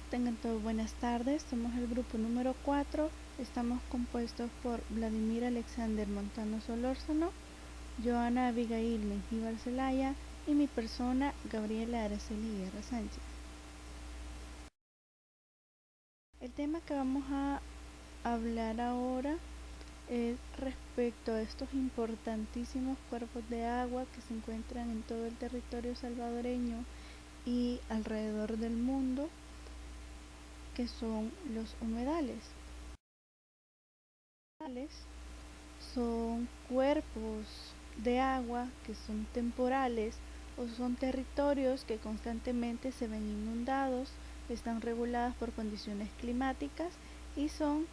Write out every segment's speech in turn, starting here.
tengan todos buenas tardes. Somos el grupo número 4. Estamos compuestos por Vladimir Alexander Montano Solórzano, Joana Abigail Mengíbar Zelaya y mi persona Gabriela Araceli Guerra Sánchez. El tema que vamos a hablar ahora es respecto a estos importantísimos cuerpos de agua que se encuentran en todo el territorio salvadoreño y alrededor del mundo, que son los humedales. Son cuerpos de agua que son temporales o son territorios que constantemente se ven inundados, están reguladas por condiciones climáticas y son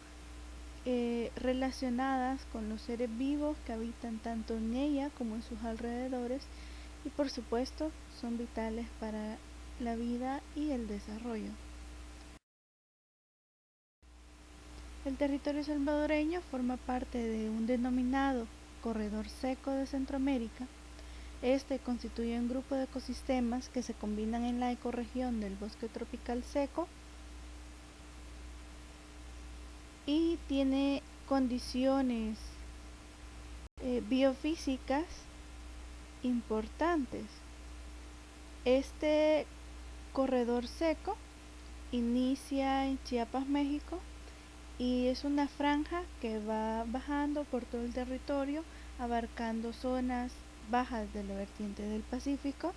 relacionadas con los seres vivos que habitan tanto en ella como en sus alrededores, y por supuesto son vitales para la vida y el desarrollo. El territorio salvadoreño forma parte de un denominado corredor seco de Centroamérica. Este constituye un grupo de ecosistemas que se combinan en la ecorregión del bosque tropical seco y tiene condiciones biofísicas importantes. Este corredor seco inicia en Chiapas, México, y es una franja que va bajando por todo el territorio, abarcando zonas bajas de la vertiente del Pacífico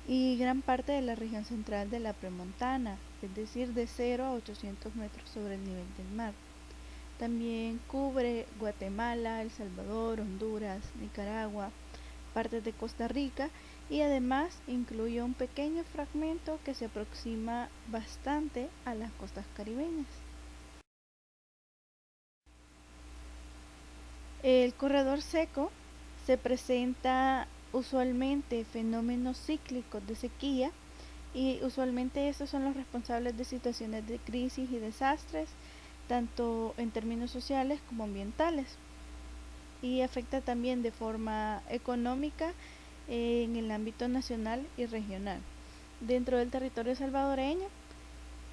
y gran parte de la región central de la premontana, es decir, de 0 a 800 metros sobre el nivel del mar. También cubre Guatemala, El Salvador, Honduras, Nicaragua, partes de Costa Rica, y además incluye un pequeño fragmento que se aproxima bastante a las costas caribeñas. El corredor seco se presenta usualmente fenómenos cíclicos de sequía, y usualmente estos son los responsables de situaciones de crisis y desastres, tanto en términos sociales como ambientales, y afecta también de forma económica en el ámbito nacional y regional. Dentro del territorio salvadoreño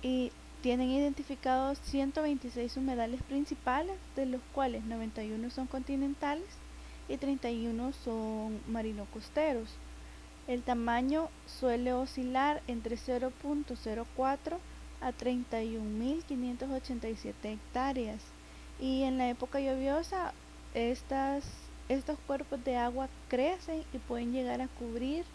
y tienen identificados 126 humedales principales, de los cuales 91 son continentales y 31 son marino-costeros. El tamaño suele oscilar entre 0.04 a 31.587 hectáreas, y en la época lluviosa estos cuerpos de agua crecen y pueden llegar a cubrir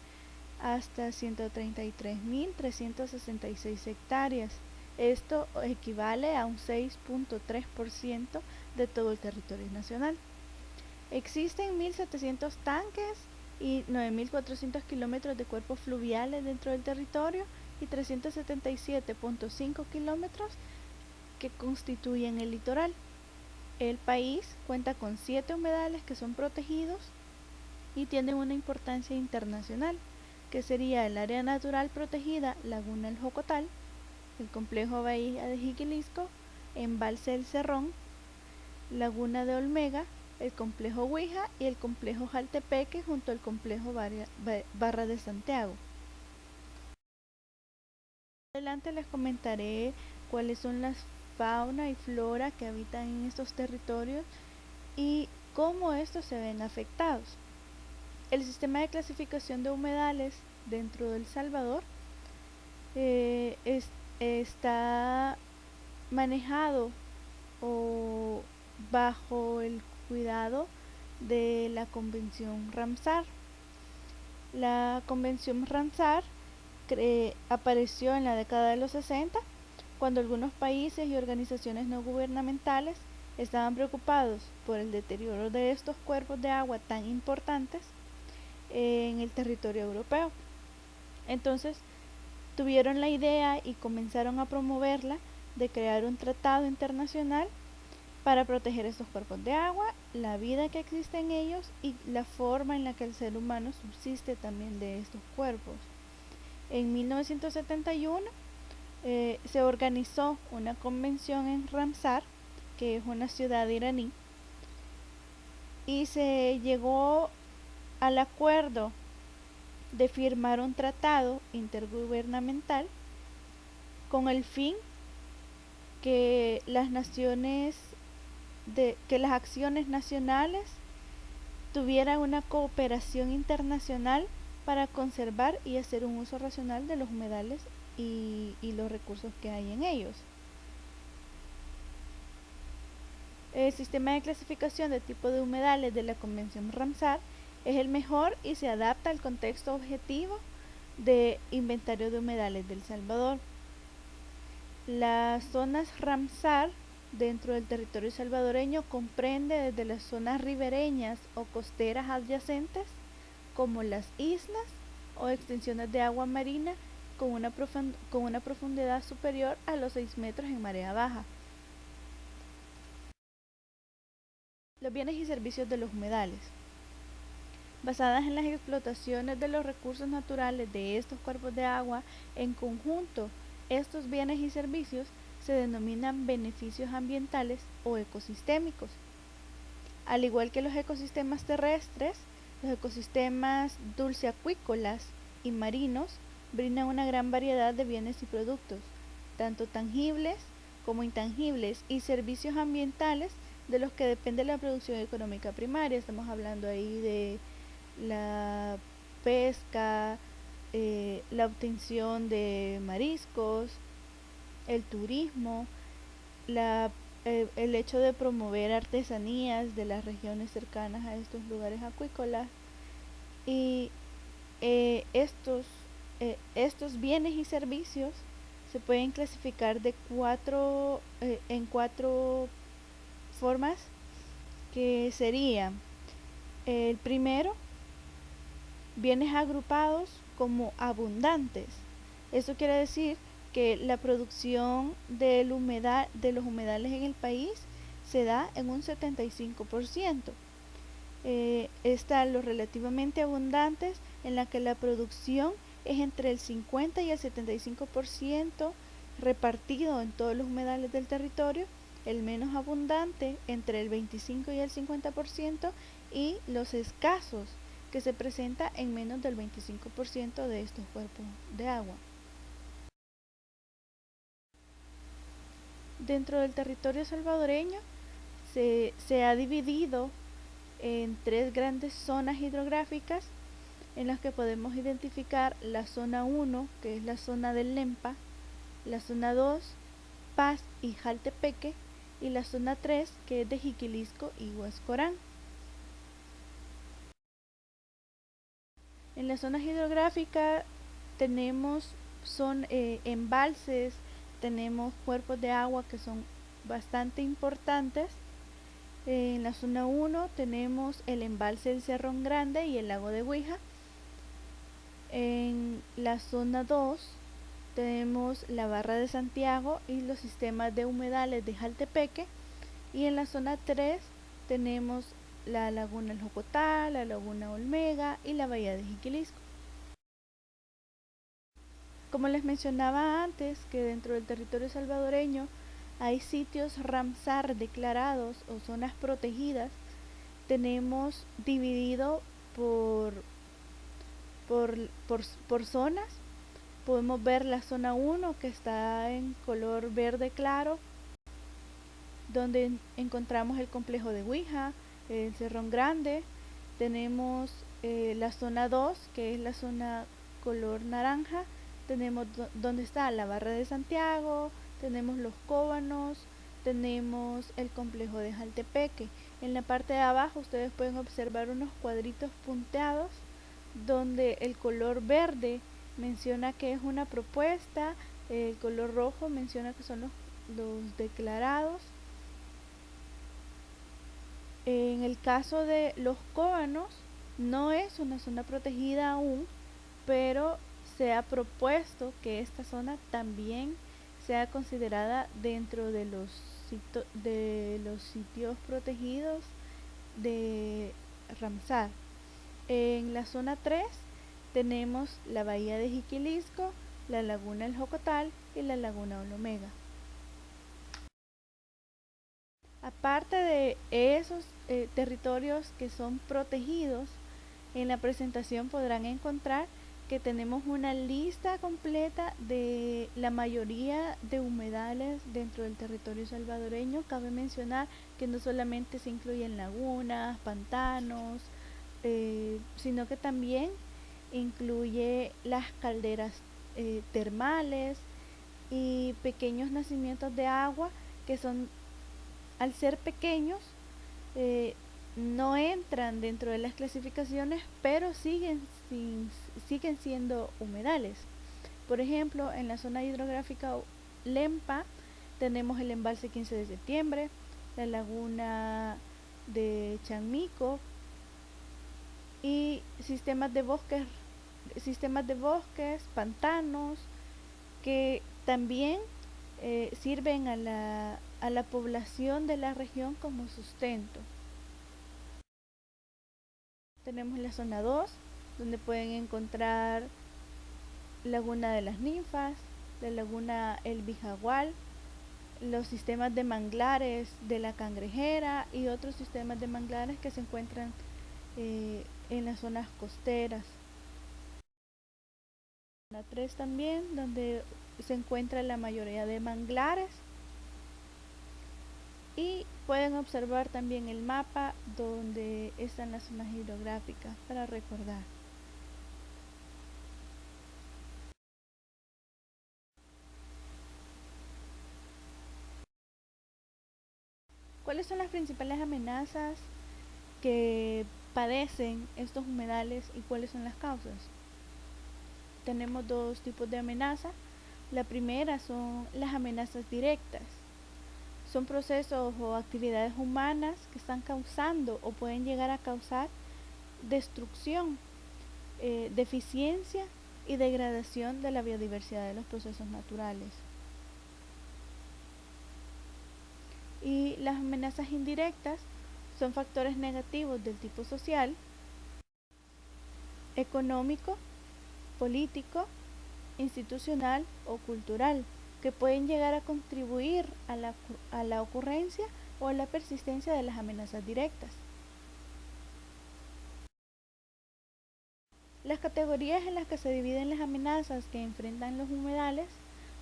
hasta 133.366 hectáreas. Esto equivale a un 6.3% de todo el territorio nacional. Existen 1.700 tanques y 9.400 kilómetros de cuerpos fluviales dentro del territorio y 377.5 kilómetros que constituyen el litoral. El país cuenta con 7 humedales que son protegidos y tienen una importancia internacional, que sería el área natural protegida Laguna El Jocotal, el complejo Bahía de Jiquilisco, embalse El Cerrón, Laguna de Olmega, el complejo Huija y el complejo Jaltepeque junto al complejo Barra de Santiago. Adelante les comentaré cuáles son las fauna y flora que habitan en estos territorios y cómo estos se ven afectados. El sistema de clasificación de humedales dentro de El Salvador está manejado o bajo el cuidado de la Convención Ramsar. La Convención Ramsar apareció en la década de los 60, cuando algunos países y organizaciones no gubernamentales estaban preocupados por el deterioro de estos cuerpos de agua tan importantes en el territorio europeo. Entonces tuvieron la idea y comenzaron a promoverla de crear un tratado internacional para proteger estos cuerpos de agua, la vida que existe en ellos y la forma en la que el ser humano subsiste también de estos cuerpos. En 1971 se organizó una convención en Ramsar, que es una ciudad iraní, y se llegó al acuerdo de firmar un tratado intergubernamental con el fin que que las acciones nacionales tuvieran una cooperación internacional para conservar y hacer un uso racional de los humedales y los recursos que hay en ellos. El sistema de clasificación de tipo de humedales de la Convención Ramsar es el mejor y se adapta al contexto objetivo de inventario de humedales del Salvador. Las zonas Ramsar dentro del territorio salvadoreño comprende desde las zonas ribereñas o costeras adyacentes como las islas o extensiones de agua marina con una profundidad superior a los 6 metros en marea baja. Los bienes y servicios de los humedales. Basadas en las explotaciones de los recursos naturales de estos cuerpos de agua, en conjunto, estos bienes y servicios se denominan beneficios ambientales o ecosistémicos. Al igual que los ecosistemas terrestres, los ecosistemas dulceacuícolas y marinos brindan una gran variedad de bienes y productos, tanto tangibles como intangibles, y servicios ambientales de los que depende la producción económica primaria. Estamos hablando ahí de la pesca, la obtención de mariscos, el turismo, el hecho de promover artesanías de las regiones cercanas a estos lugares acuícolas y estos bienes y servicios se pueden clasificar en cuatro formas, que serían: el primero, bienes agrupados como abundantes. Eso quiere decir que la producción de los humedales en el país se da en un 75%. Están los relativamente abundantes, en la que la producción es entre el 50 y el 75% repartido en todos los humedales del territorio, el menos abundante entre el 25 y el 50%, y los escasos, que se presenta en menos del 25% de estos cuerpos de agua. Dentro del territorio salvadoreño se ha dividido en 3 grandes zonas hidrográficas, en las que podemos identificar la zona 1, que es la zona del Lempa, la zona 2, Paz y Jaltepeque, y la zona 3, que es de Jiquilisco y Huascorán. En las zonas hidrográficas tenemos embalses, tenemos cuerpos de agua que son bastante importantes. En la zona 1 tenemos el embalse del Cerrón Grande y el lago de Huija. En la zona 2 tenemos la Barra de Santiago y los sistemas de humedales de Jaltepeque. Y en la zona 3 tenemos la laguna El Jocotá, la laguna Olmega y la bahía de Jiquilisco. Como les mencionaba antes, que dentro del territorio salvadoreño hay sitios Ramsar declarados o zonas protegidas, tenemos dividido por zonas. Podemos ver la zona 1, que está en color verde claro, donde encontramos el complejo de Huija, el Cerrón Grande. Tenemos la zona 2, que es la zona color naranja. Tenemos donde está la Barra de Santiago, tenemos los Cóbanos, tenemos el complejo de Jaltepeque. En la parte de abajo ustedes pueden observar unos cuadritos punteados, donde el color verde menciona que es una propuesta, el color rojo menciona que son los declarados. En el caso de los Cóbanos, no es una zona protegida aún, pero se ha propuesto que esta zona también sea considerada dentro de los sitios protegidos de Ramsar. En la zona 3 tenemos la bahía de Jiquilisco, la laguna El Jocotal y la laguna Olomega. Aparte de esos territorios que son protegidos, en la presentación podrán encontrar que tenemos una lista completa de la mayoría de humedales dentro del territorio salvadoreño. Cabe mencionar que no solamente se incluyen lagunas, pantanos, sino que también incluye las calderas termales y pequeños nacimientos de agua que son, al ser pequeños, eh, no entran dentro de las clasificaciones, pero siguen siendo humedales. Por ejemplo, en la zona hidrográfica Lempa tenemos el embalse 15 de septiembre, la laguna de Chanmico y sistemas de bosques, pantanos, que también sirven a la población de la región como sustento. Tenemos la zona 2, donde pueden encontrar Laguna de las Ninfas, la Laguna El Bijagual, los sistemas de manglares de la Cangrejera y otros sistemas de manglares que se encuentran en las zonas costeras. La 3 también, donde se encuentra la mayoría de manglares. Y pueden observar también el mapa donde están las zonas hidrográficas para recordar. ¿Cuáles son las principales amenazas que padecen estos humedales y cuáles son las causas? Tenemos dos tipos de amenazas. La primera son las amenazas directas. Son procesos o actividades humanas que están causando o pueden llegar a causar destrucción, deficiencia y degradación de la biodiversidad de los procesos naturales. Y las amenazas indirectas son factores negativos del tipo social, económico, político, institucional o cultural, que pueden llegar a contribuir a la ocurrencia o a la persistencia de las amenazas directas. Las categorías en las que se dividen las amenazas que enfrentan los humedales,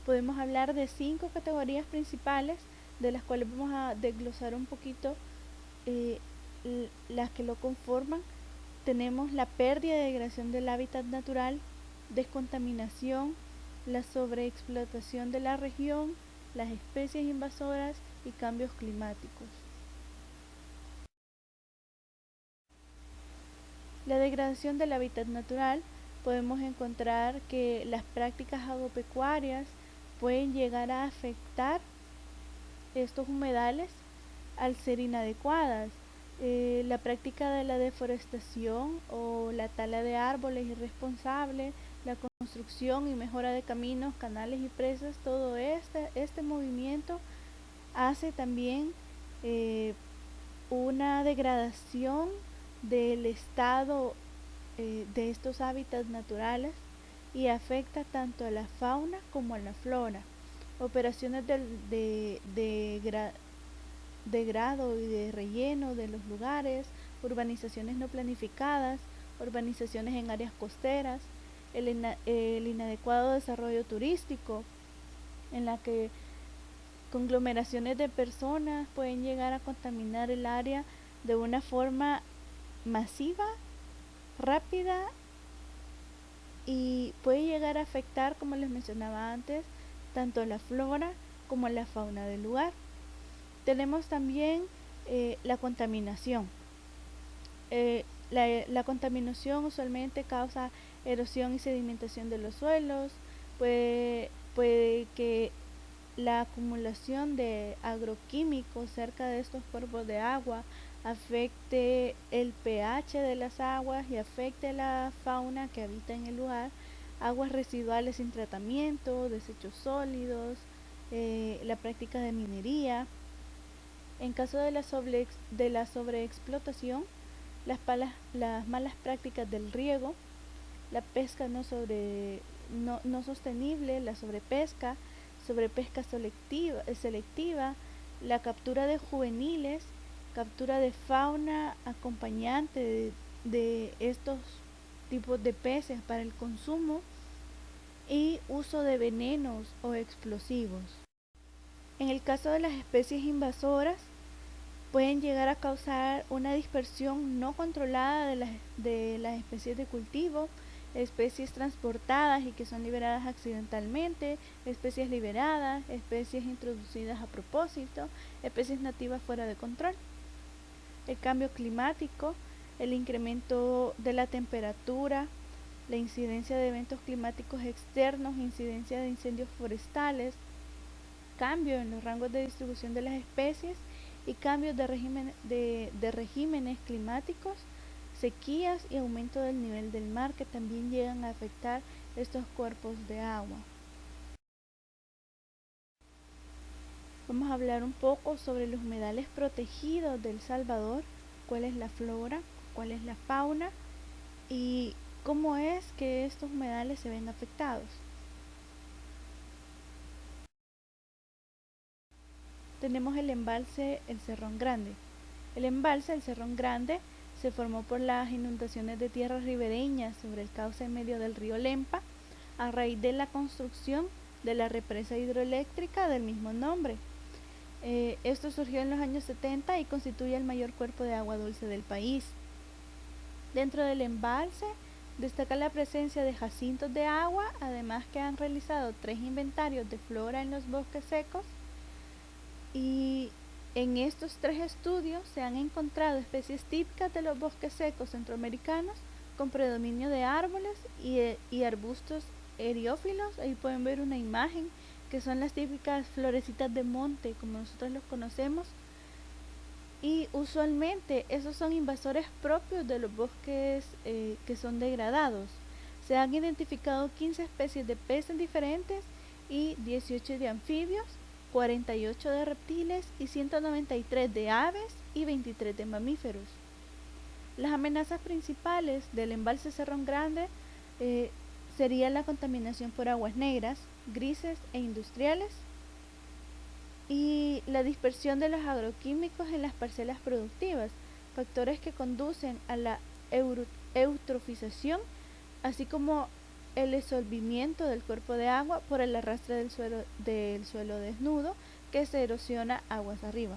podemos hablar de 5 categorías principales, de las cuales vamos a desglosar un poquito eh, las que lo conforman. Tenemos la pérdida y degradación del hábitat natural, descontaminación, la sobreexplotación de la región, las especies invasoras y cambios climáticos. La degradación del hábitat natural, podemos encontrar que las prácticas agropecuarias pueden llegar a afectar estos humedales al ser inadecuadas. La práctica de la deforestación o la tala de árboles irresponsable, la construcción y mejora de caminos, canales y presas, todo este movimiento hace también una degradación del estado de estos hábitats naturales y afecta tanto a la fauna como a la flora. Operaciones de grado y de relleno de los lugares, urbanizaciones no planificadas, urbanizaciones en áreas costeras, el inadecuado desarrollo turístico, en la que conglomeraciones de personas pueden llegar a contaminar el área de una forma masiva, rápida y puede llegar a afectar, como les mencionaba antes, tanto la flora como la fauna del lugar. Tenemos también la contaminación. La contaminación usualmente causa erosión y sedimentación de los suelos, puede que la acumulación de agroquímicos cerca de estos cuerpos de agua afecte el pH de las aguas y afecte la fauna que habita en el lugar, aguas residuales sin tratamiento, desechos sólidos, la práctica de minería. En caso de la sobreexplotación, las malas prácticas del riego, la pesca no sostenible, la sobrepesca selectiva, la captura de juveniles, captura de fauna acompañante de estos tipos de peces para el consumo y uso de venenos o explosivos. En el caso de las especies invasoras, pueden llegar a causar una dispersión no controlada de las especies de cultivo, especies transportadas y que son liberadas accidentalmente, especies liberadas, especies introducidas a propósito, especies nativas fuera de control. El cambio climático, el incremento de la temperatura, la incidencia de eventos climáticos externos, incidencia de incendios forestales, cambio en los rangos de distribución de las especies y cambios de regímenes climáticos, sequías y aumento del nivel del mar que también llegan a afectar estos cuerpos de agua. Vamos a hablar un poco sobre los humedales protegidos de El Salvador, cuál es la flora, cuál es la fauna y cómo es que estos humedales se ven afectados. Tenemos el embalse El Cerrón Grande. El embalse El Cerrón Grande se formó por las inundaciones de tierras ribereñas sobre el cauce medio del río Lempa a raíz de la construcción de la represa hidroeléctrica del mismo nombre. Esto surgió en los años 70 y constituye el mayor cuerpo de agua dulce del país. Dentro del embalse destaca la presencia de jacintos de agua, además que han realizado 3 inventarios de flora en los bosques secos y en estos 3 estudios se han encontrado especies típicas de los bosques secos centroamericanos con predominio de árboles y arbustos eriófilos. Ahí pueden ver una imagen que son las típicas florecitas de monte como nosotros los conocemos, y usualmente esos son invasores propios de los bosques que son degradados. Se han identificado 15 especies de peces diferentes y 18 de anfibios, 48 de reptiles y 193 de aves y 23 de mamíferos. Las amenazas principales del embalse Cerrón Grande sería la contaminación por aguas negras, grises e industriales y la dispersión de los agroquímicos en las parcelas productivas, factores que conducen a la eutrofización, así como el disolvimiento del cuerpo de agua por el arrastre del suelo desnudo que se erosiona aguas arriba.